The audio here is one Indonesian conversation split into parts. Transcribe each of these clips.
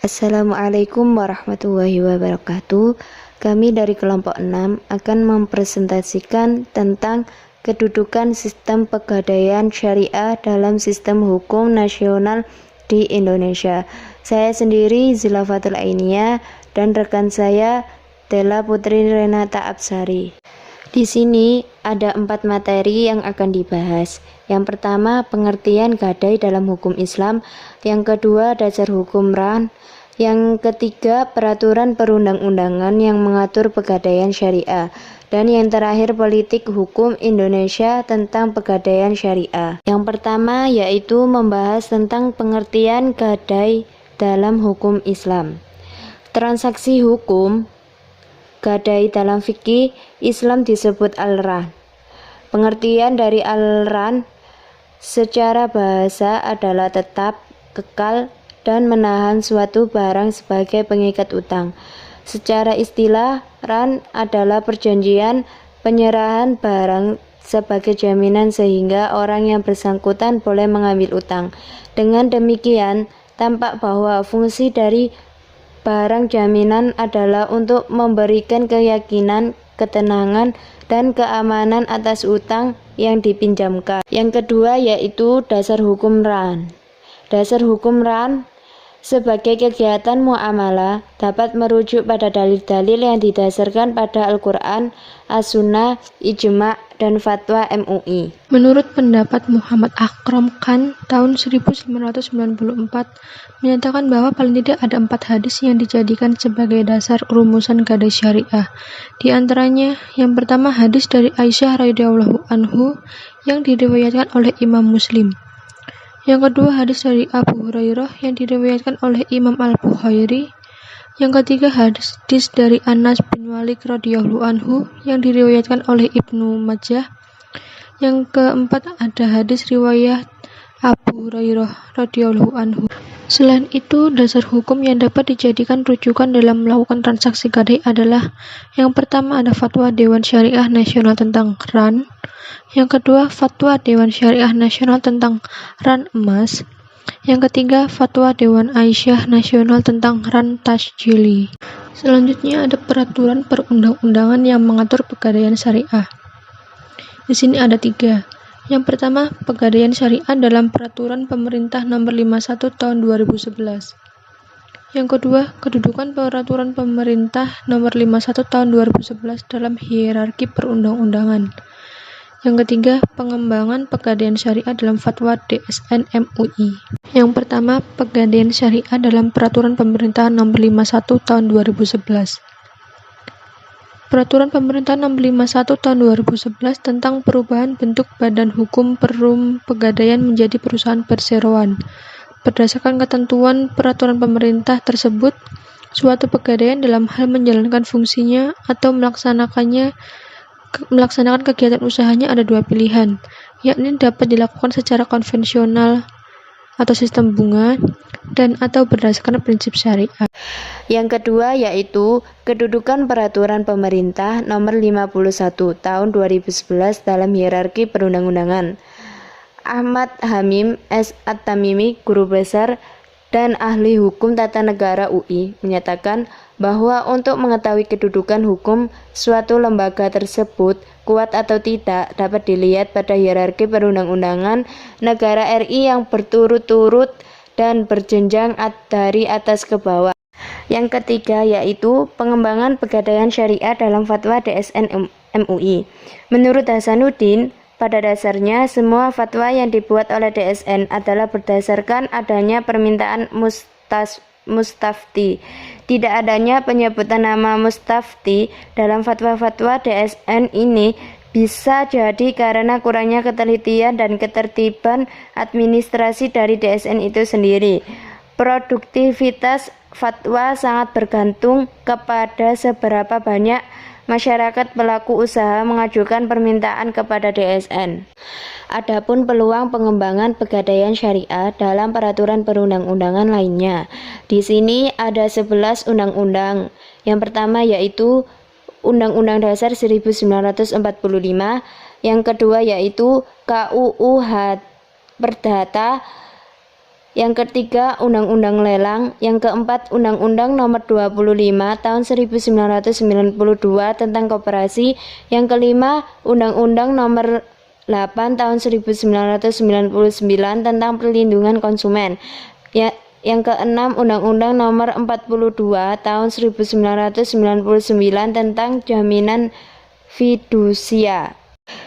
Assalamualaikum warahmatullahi wabarakatuh. Kami dari kelompok 6 akan mempresentasikan tentang kedudukan sistem pegadaian syariah dalam sistem hukum nasional di Indonesia. Saya sendiri Zilafatul Ainia dan rekan saya Della Putri Renata Absari. Di sini ada 4 materi yang akan dibahas. Yang pertama, pengertian gadai dalam hukum Islam. Yang kedua, dasar hukum RAN. Yang ketiga, peraturan perundang-undangan yang mengatur pegadaian syariah. Dan yang terakhir, politik hukum Indonesia tentang pegadaian syariah. Yang pertama yaitu membahas tentang pengertian gadai dalam hukum Islam. Transaksi hukum gadai dalam fikih Islam disebut al-ran. Pengertian dari al-ran secara bahasa adalah tetap, kekal, dan menahan suatu barang sebagai pengikat utang. Secara istilah, ran adalah perjanjian penyerahan barang sebagai jaminan sehingga orang yang bersangkutan boleh mengambil utang. Dengan demikian, tampak bahwa fungsi dari barang jaminan adalah untuk memberikan keyakinan, ketenangan, dan keamanan atas utang yang dipinjamkan. Yang kedua yaitu dasar hukum RAN. Dasar hukum RAN sebagai kegiatan muamalah dapat merujuk pada dalil-dalil yang didasarkan pada Al-Quran, As-Sunnah, Ijma', dan Fatwa MUI. Menurut pendapat Muhammad Akram Khan tahun 1994 menyatakan bahwa paling tidak ada 4 hadis yang dijadikan sebagai dasar rumusan gadai syariah. Di antaranya, yang pertama hadis dari Aisyah radhiyallahu anhu yang diriwayatkan oleh Imam Muslim. Yang kedua hadis dari Abu Hurairah yang diriwayatkan oleh Imam Al-Bukhari. Yang ketiga hadis dari Anas bin Malik radhiyallahu anhu yang diriwayatkan oleh Ibnu Majah. Yang keempat ada hadis riwayat Abu Hurairah radhiyallahu anhu. Selain itu, dasar hukum yang dapat dijadikan rujukan dalam melakukan transaksi gadai adalah yang pertama ada fatwa Dewan Syariah Nasional tentang RAN. Yang kedua, fatwa Dewan Syariah Nasional tentang RAN emas. Yang ketiga, fatwa Dewan Aisyah Nasional tentang RAN tasjili. Selanjutnya ada peraturan perundang-undangan yang mengatur pegadaian syariah. Di sini ada 3. Yang pertama, pegadaian syariah dalam peraturan pemerintah nomor 51 tahun 2011. Yang kedua, kedudukan peraturan pemerintah nomor 51 tahun 2011 dalam hierarki perundang-undangan. Yang ketiga, pengembangan pegadaian syariah dalam fatwa DSN MUI. Yang pertama, pegadaian syariah dalam peraturan pemerintah nomor 51 tahun 2011. Peraturan Pemerintah Nomor 51 Tahun 2011 tentang perubahan bentuk badan hukum pegadaian menjadi perusahaan perseroan. Berdasarkan ketentuan peraturan pemerintah tersebut, suatu pegadaian dalam hal menjalankan fungsinya atau melaksanakan kegiatan usahanya ada 2 pilihan, yakni dapat dilakukan secara konvensional atau sistem bunga dan atau berdasarkan prinsip syariah. Yang kedua yaitu kedudukan peraturan pemerintah nomor 51 tahun 2011 dalam hierarki perundang-undangan. Ahmad Hamim S. At-Tamimi, guru besar dan ahli hukum tata negara UI, menyatakan bahwa untuk mengetahui kedudukan hukum suatu lembaga tersebut kuat atau tidak dapat dilihat pada hierarki perundang-undangan negara RI yang berturut-turut dan berjenjang dari atas ke bawah. Yang ketiga yaitu pengembangan pegadaian syariah dalam fatwa DSN MUI. Menurut Hasanuddin, pada dasarnya semua fatwa yang dibuat oleh DSN adalah berdasarkan adanya permintaan mustafti. Tidak adanya penyebutan nama mustafti dalam fatwa-fatwa DSN ini bisa jadi karena kurangnya ketelitian dan ketertiban administrasi dari DSN itu sendiri. Produktivitas fatwa sangat bergantung kepada seberapa banyak masyarakat pelaku usaha mengajukan permintaan kepada DSN. Adapun peluang pengembangan pegadaian syariah dalam peraturan perundang-undangan lainnya. Di sini ada 11 undang-undang. Yang pertama yaitu Undang-Undang Dasar 1945, yang kedua yaitu KUU Perdata Yang ketiga, Undang-Undang Lelang. Yang keempat, Undang-Undang Nomor 25 Tahun 1992 tentang Koperasi. Yang kelima, Undang-Undang Nomor 8 Tahun 1999 tentang Perlindungan Konsumen. Yang keenam, Undang-Undang Nomor 42 Tahun 1999 tentang Jaminan Fidusia.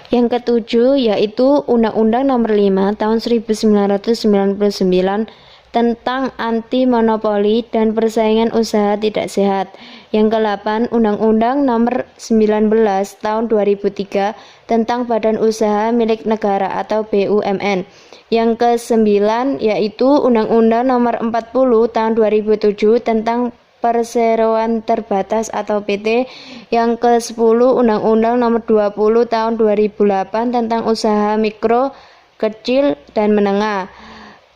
Yang ketujuh yaitu Undang-Undang Nomor 5 Tahun 1999 tentang anti monopoli dan persaingan usaha tidak sehat. Yang ke-8 Undang-Undang Nomor 19 Tahun 2003 tentang Badan Usaha Milik Negara atau BUMN. Yang ke-9 yaitu Undang-Undang Nomor 40 Tahun 2007 tentang Perseroan Terbatas atau PT. Yang ke-10 Undang-Undang Nomor 20 Tahun 2008 tentang Usaha Mikro, Kecil, dan Menengah.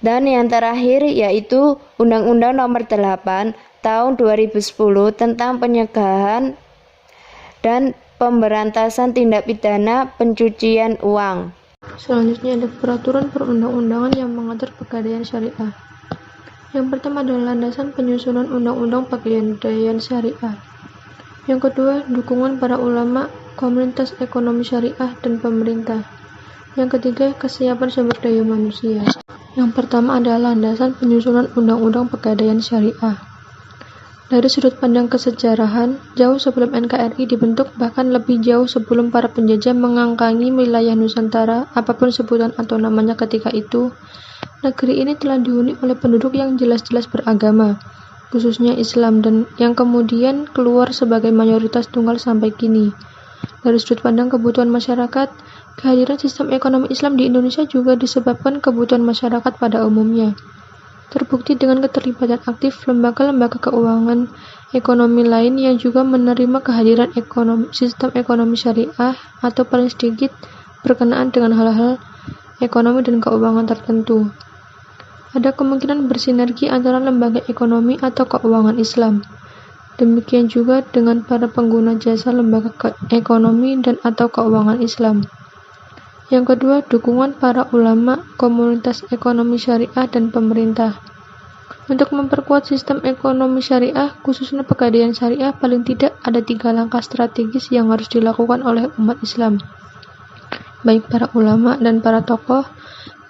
Dan yang terakhir yaitu Undang-Undang Nomor 8 Tahun 2010 tentang Pencegahan dan Pemberantasan Tindak Pidana Pencucian Uang. Selanjutnya ada peraturan perundang-undangan yang mengatur pegadaian syariah. Yang pertama adalah landasan penyusunan undang-undang pegadaian syariah. Yang kedua, dukungan para ulama, komunitas ekonomi syariah, dan pemerintah. Yang ketiga, kesiapan sumber daya manusia. Yang pertama adalah landasan penyusunan undang-undang pegadaian syariah. Dari sudut pandang kesejarahan, jauh sebelum NKRI dibentuk, bahkan lebih jauh sebelum para penjajah mengangkangi wilayah Nusantara, apapun sebutan atau namanya ketika itu, negeri ini telah dihuni oleh penduduk yang jelas-jelas beragama, khususnya Islam, dan yang kemudian keluar sebagai mayoritas tunggal sampai kini. Dari sudut pandang kebutuhan masyarakat, kehadiran sistem ekonomi Islam di Indonesia juga disebabkan kebutuhan masyarakat pada umumnya. Terbukti dengan keterlibatan aktif lembaga-lembaga keuangan ekonomi lain yang juga menerima kehadiran sistem ekonomi syariah atau paling sedikit berkenaan dengan hal-hal ekonomi dan keuangan tertentu. Ada kemungkinan bersinergi antara lembaga ekonomi atau keuangan Islam. Demikian juga dengan para pengguna jasa lembaga ekonomi dan atau keuangan Islam. Yang kedua, dukungan para ulama, komunitas ekonomi syariah, dan pemerintah. Untuk memperkuat sistem ekonomi syariah, khususnya pegadaian syariah, paling tidak ada 3 langkah strategis yang harus dilakukan oleh umat Islam. Baik para ulama dan para tokoh,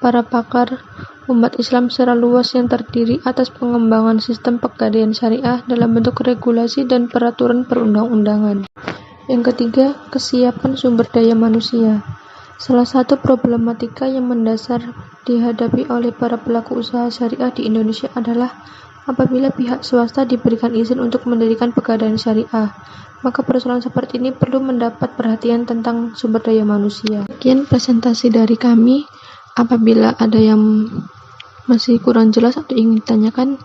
para pakar, umat Islam secara luas yang terdiri atas pengembangan sistem pegadaian syariah dalam bentuk regulasi dan peraturan perundang-undangan. Yang ketiga, kesiapan sumber daya manusia. Salah satu problematika yang mendasar dihadapi oleh para pelaku usaha syariah di Indonesia adalah apabila pihak swasta diberikan izin untuk mendirikan pegadaian syariah, maka persoalan seperti ini perlu mendapat perhatian tentang sumber daya manusia. Sekian presentasi dari kami. Apabila ada yang masih kurang jelas atau ingin ditanyakan,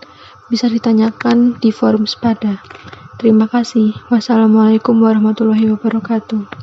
bisa ditanyakan di forum Spada. Terima kasih. Wassalamualaikum warahmatullahi wabarakatuh.